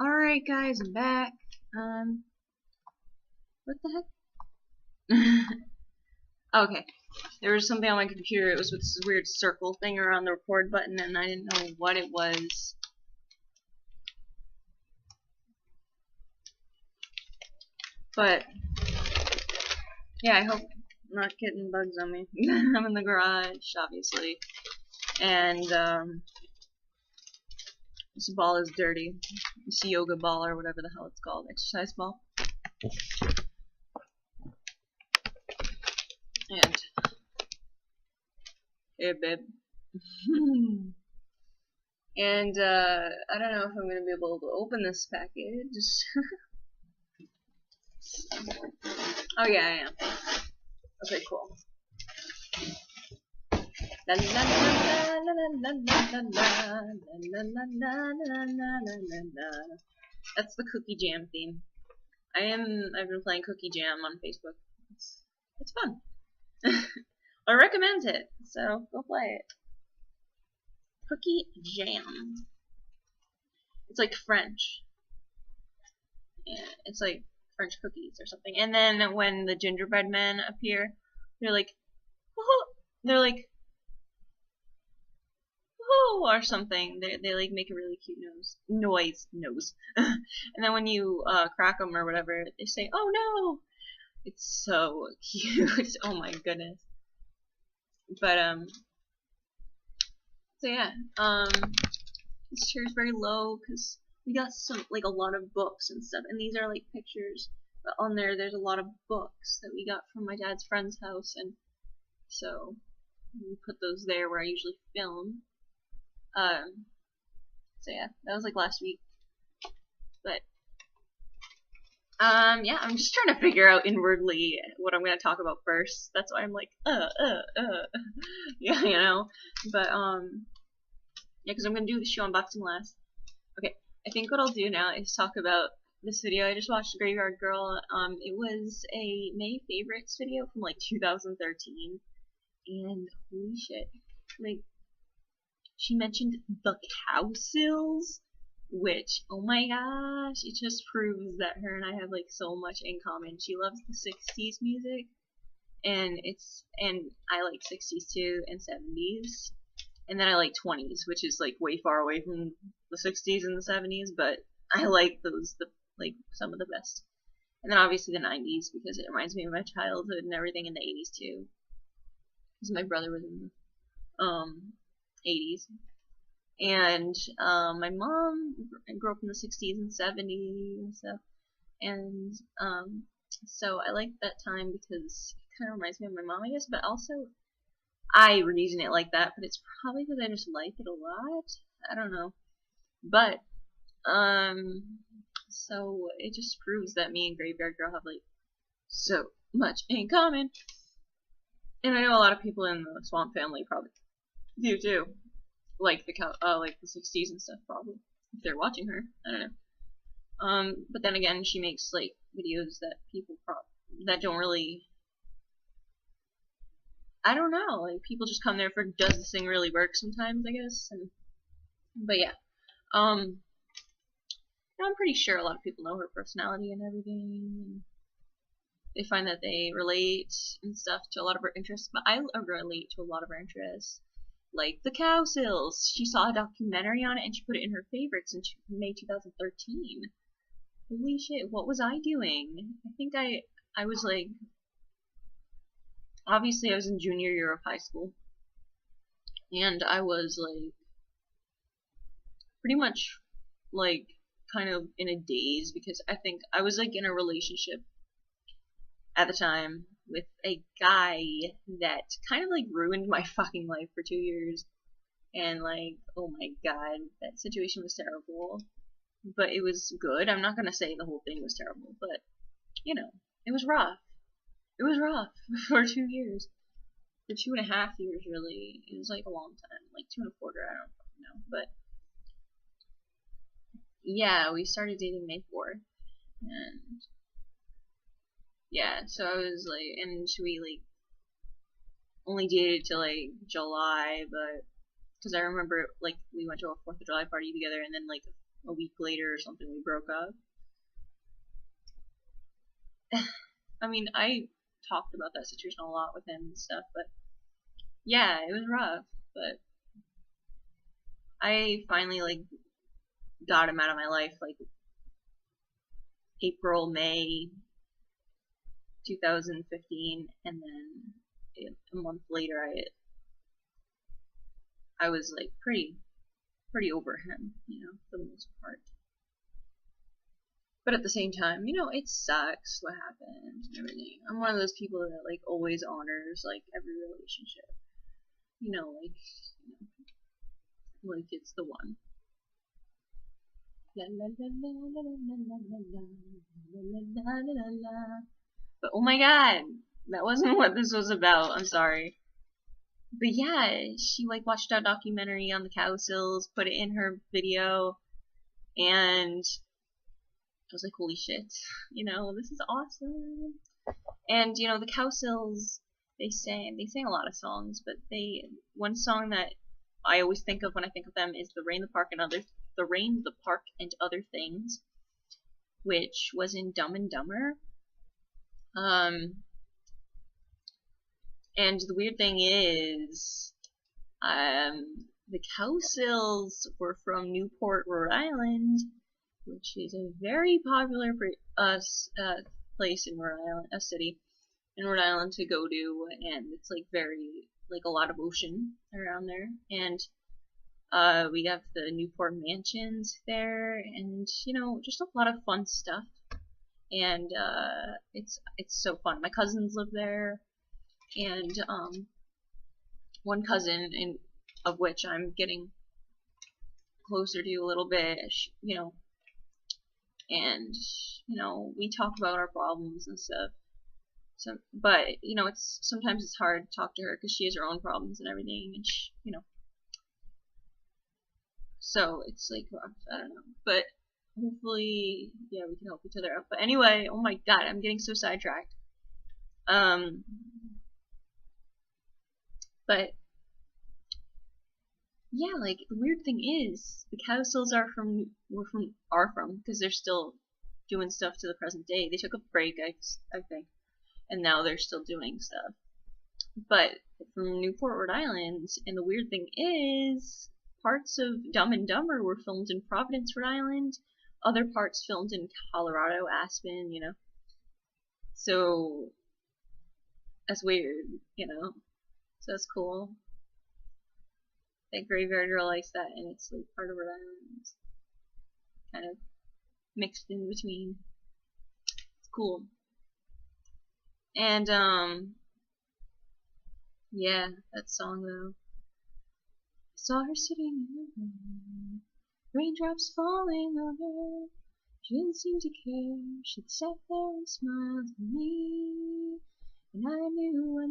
Alright guys, I'm back. What the heck? Okay. There was something on my computer, it was with this weird circle thing around the record button and I didn't know what it was. But, yeah, I hope I'm not getting bugs on me. I'm in the garage, obviously. And, this ball is dirty. This yoga ball or whatever the hell it's called. Exercise ball. And hey babe. And I don't know if I'm gonna be able to open this package. Oh yeah, I am. Okay, cool. That's the Cookie Jam theme. I've been playing Cookie Jam on Facebook. It's fun. I recommend it, so go play it. Cookie Jam. It's like French. Yeah, it's like French cookies or something. And then when the gingerbread men appear, they're like, woohoo! They're like, woohoo! Or something. They like make a really cute noise. And then when you crack them or whatever, they say, oh no! It's so cute. Oh my goodness. But so yeah, this chair is very low because we got a lot of books and stuff, and these are like pictures, but on there's a lot of books that we got from my dad's friend's house, and so we put those there where I usually film. So yeah, that was like last week, but yeah, I'm just trying to figure out inwardly what I'm gonna talk about first. That's why I'm like, yeah, you know, but yeah, because I'm gonna do the shoe unboxing last. Okay, I think what I'll do now is talk about this video I just watched, Graveyard Girl. It was a May favorites video from like 2013, and holy shit, like, she mentioned the Cowsills, which, oh my gosh, it just proves that her and I have like so much in common. She loves the 60s music, and I like 60s too, and 70s. And then I like 20s, which is like way far away from the 60s and the 70s, but I like those, like some of the best. And then obviously the 90s, because it reminds me of my childhood and everything in the 80s too. Because my brother was in the 80s. And my mom grew up in the 60s and 70s and stuff. And so I like that time because it kind of reminds me of my mom, I guess, but also I reason it like that, but it's probably because I just like it a lot. I don't know. But, so it just proves that me and Graveyard Girl have like so much in common. And I know a lot of people in the Swamp family probably do too. Like the 60s and stuff, probably. If they're watching her. I don't know. But then again, she makes like videos that people that don't really, I don't know, like people just come there for does this thing really work sometimes, I guess. But yeah. I'm pretty sure a lot of people know her personality and everything, and they find that they relate and stuff to a lot of her interests, but I relate to a lot of her interests. Like the Cowsills. She saw a documentary on it and she put it in her favorites in May 2013. Holy shit, what was I doing? I think I was like, obviously I was in junior year of high school, and I was like pretty much like kind of in a daze because I think I was like in a relationship at the time with a guy that kind of like ruined my fucking life for 2 years, and like, oh my god, that situation was terrible, but it was good. I'm not gonna say the whole thing was terrible, but you know, it was rough. It was rough for 2 years, for 2.5 years really. It was like a long time, like 2.25. I don't fucking know, but yeah, we started dating May 4th, and yeah, so I was like, and we like only dated till like July, but because I remember like we went to a 4th of July party together, and then like a week later or something we broke up. I mean, I talked about that situation a lot with him and stuff, but yeah, it was rough. But I finally like got him out of my life like April, May 2015, and then a month later I was like pretty over him, for the most part. But at the same time, it sucks what happened and everything. I'm one of those people that like always honors like every relationship. Like it's the one. But oh my god, that wasn't what this was about. I'm sorry. But yeah, she like watched a documentary on the Cowsills, put it in her video, and I was like, holy shit, this is awesome. And the Cowsills, they sang a lot of songs, but one song that I always think of when I think of them is the Rain, the Park, and Other Things, which was in Dumb and Dumber. And the weird thing is, the Cowsills were from Newport, Rhode Island, which is a very popular place in Rhode Island, a city in Rhode Island to go to, and it's like very like a lot of ocean around there, and we have the Newport mansions there, and just a lot of fun stuff, and it's so fun. My cousins live there, and one cousin of which I'm getting closer to a little bit, and we talk about our problems and stuff. So, but sometimes it's hard to talk to her because she has her own problems and everything, and so it's like rough. I don't know, but hopefully, yeah, we can help each other out. But anyway, oh my god, I'm getting so sidetracked. But yeah, like the weird thing is the Cowsills are from because they're still doing stuff to the present day. They took a break, I think, and now they're still doing stuff. But from Newport, Rhode Island, and the weird thing is parts of Dumb and Dumber were filmed in Providence, Rhode Island. Other parts filmed in Colorado, Aspen, So that's weird, So that's cool. That Graveyard Girl likes that, and it's like part of Rhode Island, kind of mixed in between. It's cool. And yeah, that song though. I saw her sitting in the rain, raindrops falling on her. She didn't seem to care. She'd sat there and smiled at me. And I knew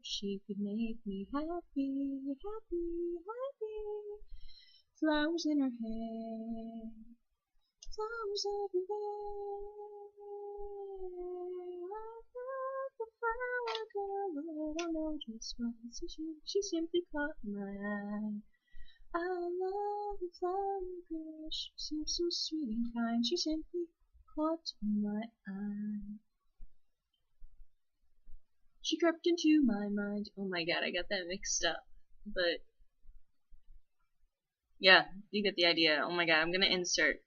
she could make me happy. Flowers in her hair, flowers everywhere. I love the flower girl, but I don't know just what. She simply caught my eye. I love the flower girl, she seems so sweet and kind. She simply caught my eye. She crept into my mind. Oh my god, I got that mixed up. But yeah, you get the idea. Oh my god, I'm gonna insert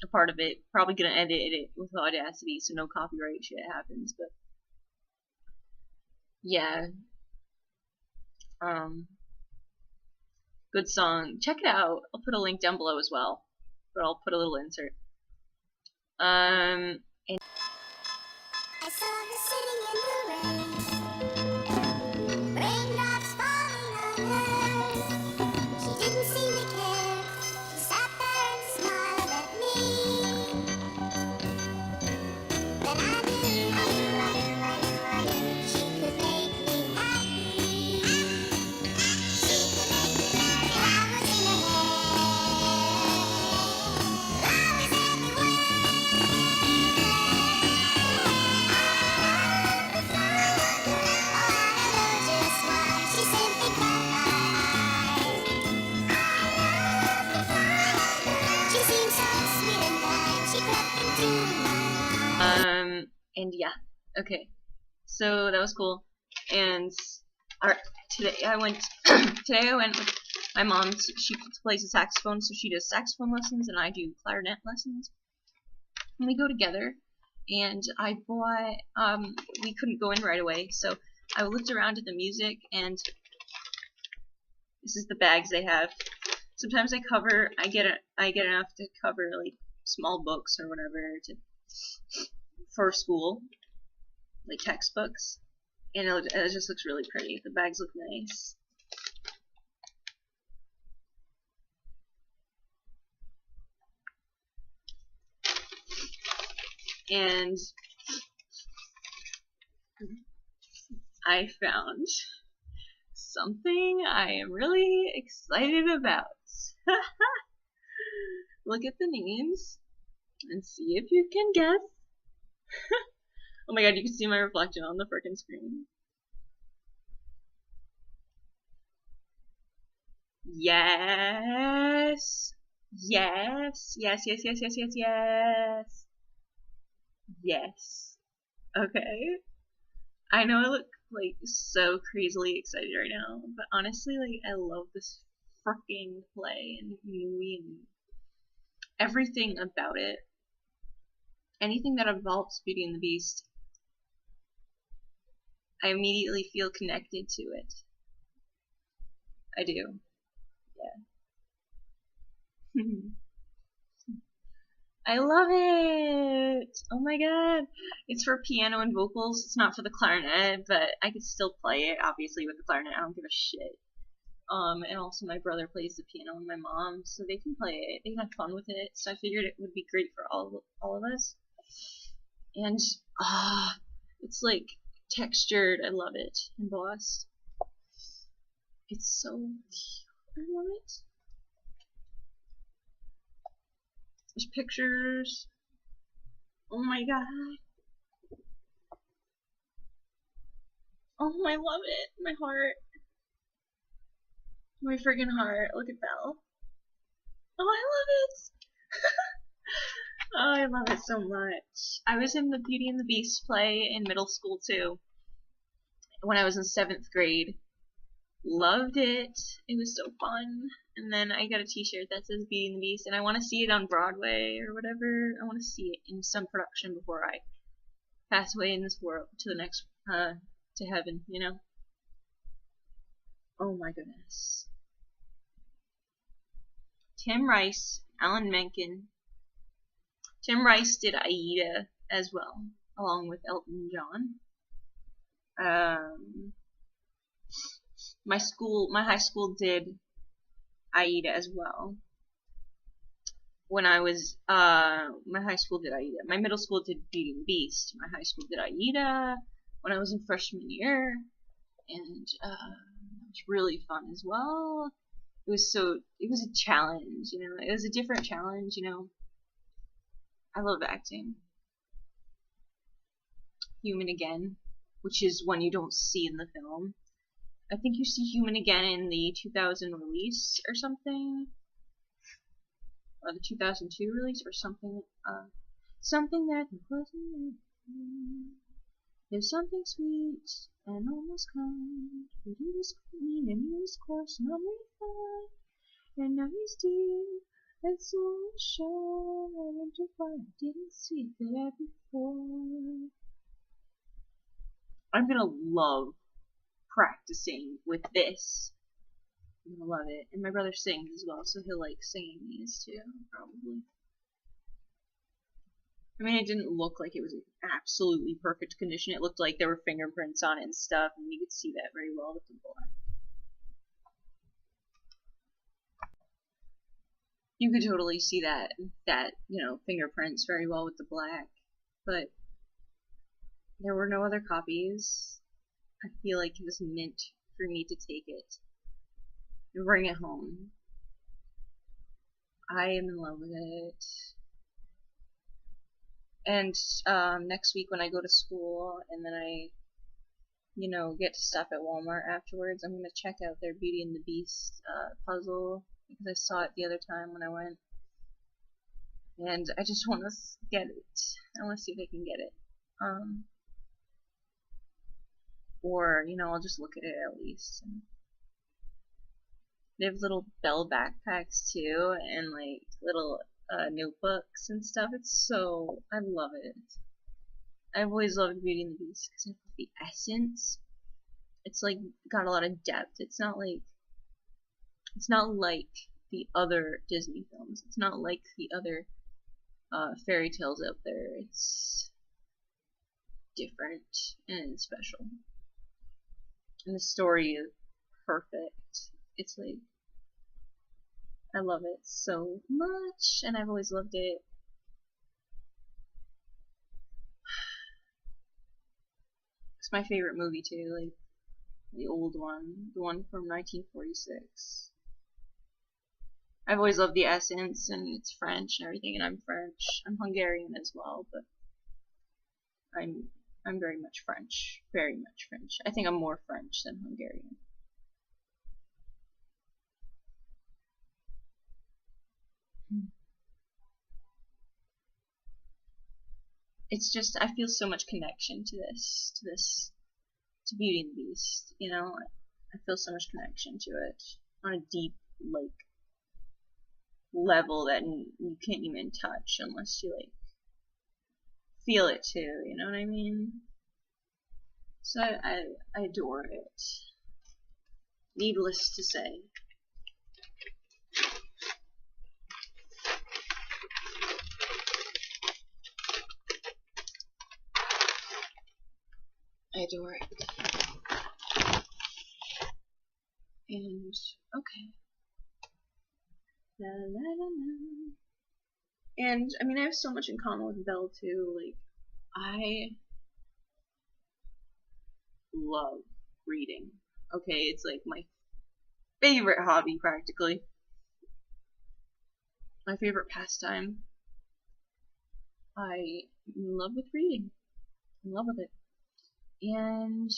a part of it. Probably gonna edit it with Audacity so no copyright shit happens, but yeah. Good song. Check it out. I'll put a link down below as well. But I'll put a little insert. And I saw her sitting in the rain. Raindrops falling on her. She didn't seem to care. She sat there and smiled at me. Then I knew she could make me happy. She could make me flowers in her hair, flowers everywhere. And yeah, okay. So that was cool. And our, today I went. Today I went with my mom. She plays the saxophone, so she does saxophone lessons, and I do clarinet lessons. And we go together. And I bought. We couldn't go in right away, so I looked around at the music, and this is the bags they have. Sometimes I get enough to cover like small books or whatever for school, like textbooks, and it just looks really pretty. The bags look nice. And I found something I am really excited about. Look at the names and see if you can guess. Oh my god, you can see my reflection on the frickin' screen. Yes. Yes. Yes, yes, yes, yes, yes, yes. Yes. Okay. I know I look like so crazily excited right now, but honestly, like, I love this fucking play and movie and everything about it. Anything that involves Beauty and the Beast, I immediately feel connected to it. I do. Yeah. I love it! Oh my god. It's for piano and vocals. It's not for the clarinet, but I could still play it, obviously, with the clarinet. I don't give a shit. And also my brother plays the piano and my mom, so they can play it. They can have fun with it, so I figured it would be great for all of us. And, it's like textured. I love it. Embossed. It's so cute. I love it. There's pictures. Oh my god. Oh, I love it. My heart. My friggin' heart. Look at Belle. Oh, I love it. Oh, I love it so much. I was in the Beauty and the Beast play in middle school too. When I was in 7th grade. Loved it. It was so fun. And then I got a t-shirt that says Beauty and the Beast, and I want to see it on Broadway or whatever. I want to see it in some production before I pass away in this world to the next, to heaven, you know? Oh my goodness. Tim Rice, Alan Menken. Tim Rice did Aida as well, along with Elton John. My high school did Aida as well. When I was, my high school did Aida. My middle school did Beauty and the Beast. My high school did Aida when I was in freshman year, and it was really fun as well. It was a challenge, you know. It was a different challenge, you know. I love acting. Human Again, which is one you don't see in the film. I think you see Human Again in the 2000 release or something, or the 2002 release or something. Something that wasn't. There's something sweet and almost kind, but he was clean and he was coarse and unrefined, and now he's dear and so sure. I wonder why I didn't see it there before. I'm gonna love practicing with this. I'm gonna love it. And my brother sings as well, so he'll like singing these too, probably. I mean, it didn't look like it was in absolutely perfect condition. It looked like there were fingerprints on it and stuff, and you could see that very well with the black. You could totally see that, you know, fingerprints very well with the black. But there were no other copies. I feel like it was meant for me to take it and bring it home. I am in love with it. And next week when I go to school and then I, you know, get to stop at Walmart afterwards, I'm going to check out their Beauty and the Beast puzzle, because I saw it the other time when I went. And I just want to get it. I want to see if I can get it. Um, or, I'll just look at it at least. And they have little bell backpacks too, and like little notebooks and stuff. I love it. I've always loved Beauty and the Beast because of the essence. It's like got a lot of depth. It's not like the other Disney films. It's not like the other fairy tales out there. It's different and special. And the story is perfect. It's like, I love it so much, and I've always loved it. It's my favorite movie too, like the old one, the one from 1946. I've always loved the essence, and it's French and everything, and I'm French. I'm Hungarian as well, but I'm very much French. Very much French. I think I'm more French than Hungarian. It's just, I feel so much connection to to Beauty and the Beast, I feel so much connection to it on a deep, like, level that you can't even touch unless you, like, feel it too, you know what I mean? So I adore it. Needless to say. I adore it. And, okay. La, la, la, la. And, I mean, I have so much in common with Belle, too. Like, I love reading. Okay, it's like my favorite hobby, practically. My favorite pastime. I'm in love with reading. In love with it. And,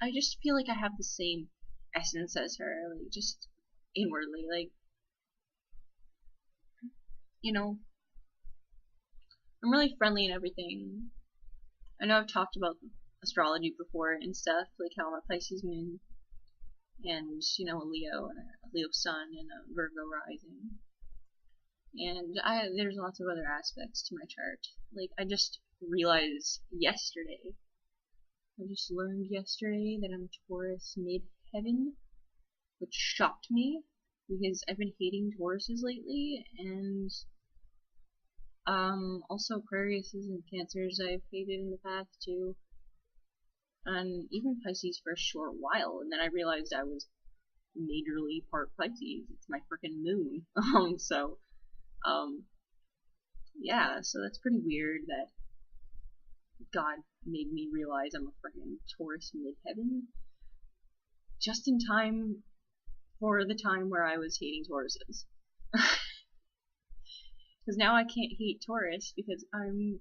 I just feel like I have the same essence as her, like, just inwardly, like, I'm really friendly and everything. I know I've talked about astrology before and stuff, like how I'm a Pisces moon, and, a Leo, and a Leo sun, and a Virgo rising. And there's lots of other aspects to my chart. Like, I just realized yesterday, I just learned yesterday that I'm Taurus mid-heaven, which shocked me, because I've been hating Tauruses lately, and also Aquariuses and Cancers I've hated in the past too, and even Pisces for a short while, and then I realized I was majorly part Pisces. It's my freaking moon. Yeah, so that's pretty weird that God made me realize I'm a freaking Taurus midheaven just in time for the time where I was hating Tauruses. Because now I can't hate Taurus because I'm,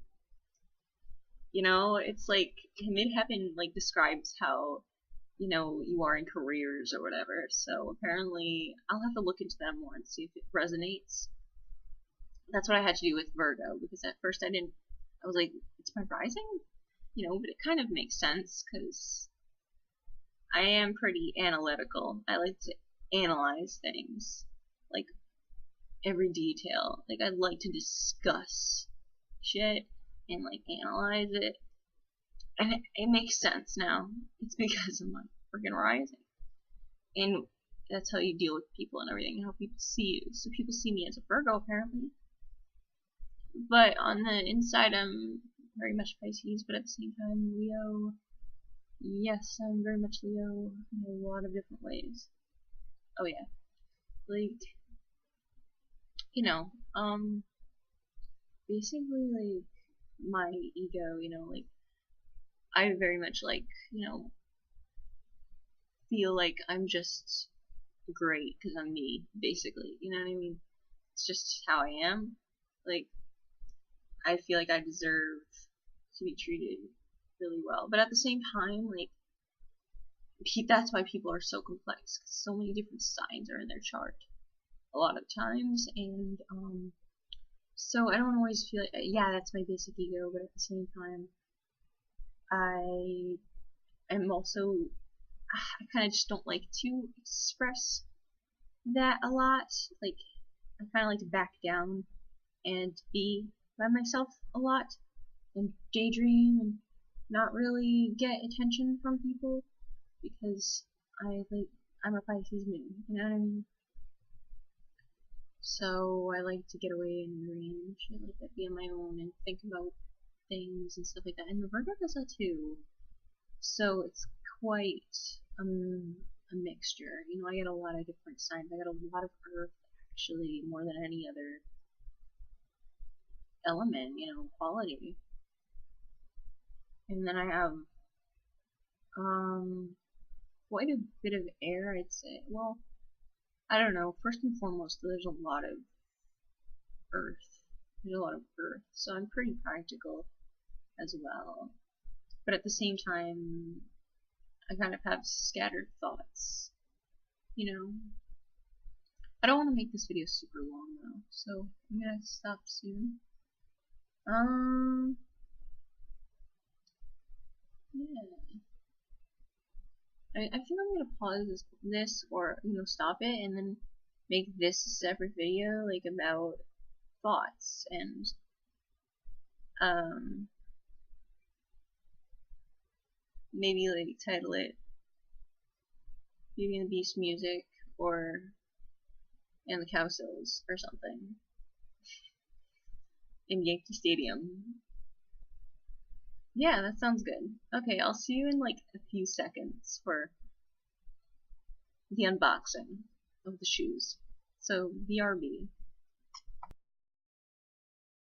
it's like midheaven like describes how, you are in careers or whatever. So apparently I'll have to look into that more and see if it resonates. That's what I had to do with Virgo, because at first I was like, it's my rising? But it kind of makes sense, because I am pretty analytical. I like to analyze things, like, every detail. Like, I like to discuss shit and, like, analyze it. And it makes sense now. It's because of my freaking rising. And that's how you deal with people and everything, how people see you. So people see me as a Virgo, apparently. But on the inside, I'm very much Pisces, but at the same time, Leo. Yes, I'm very much Leo in a lot of different ways. Oh yeah. Like, basically, like, my ego, like, I very much, like, feel like I'm just great because I'm me, basically, you know what I mean? It's just how I am. Like, I feel like I deserve to be treated really well. But at the same time, like, that's why people are so complex, because so many different signs are in their chart a lot of times, and So I don't always feel like, yeah, that's my basic ego, but at the same time, I am also, I kind of just don't like to express that a lot. Like, I kind of like to back down and be by myself a lot and daydream and not really get attention from people because I'm a Pisces moon, you know what I mean? So I like to get away and range and like that, be on my own and think about things and stuff like that. And the Virgo does that too. So it's quite a mixture. You know, I get a lot of different signs. I get a lot of Earth actually more than any other element, you know, quality. And then I have um quite a bit of air, I'd say. Well, I don't know. First and foremost, there's a lot of Earth. There's a lot of Earth, so I'm pretty practical as well. But at the same time, I kind of have scattered thoughts. You know, I don't want to make this video super long though, so I'm gonna stop soon. Yeah. I think I'm gonna pause this or, you know, stop it and then make this a separate video, like, about thoughts and, um, maybe, like, title it Beauty and the Beast music or and the Cowsills or something in Yankee Stadium. Yeah, that sounds good. Okay, I'll see you in like a few seconds for the unboxing of the shoes. So, BRB.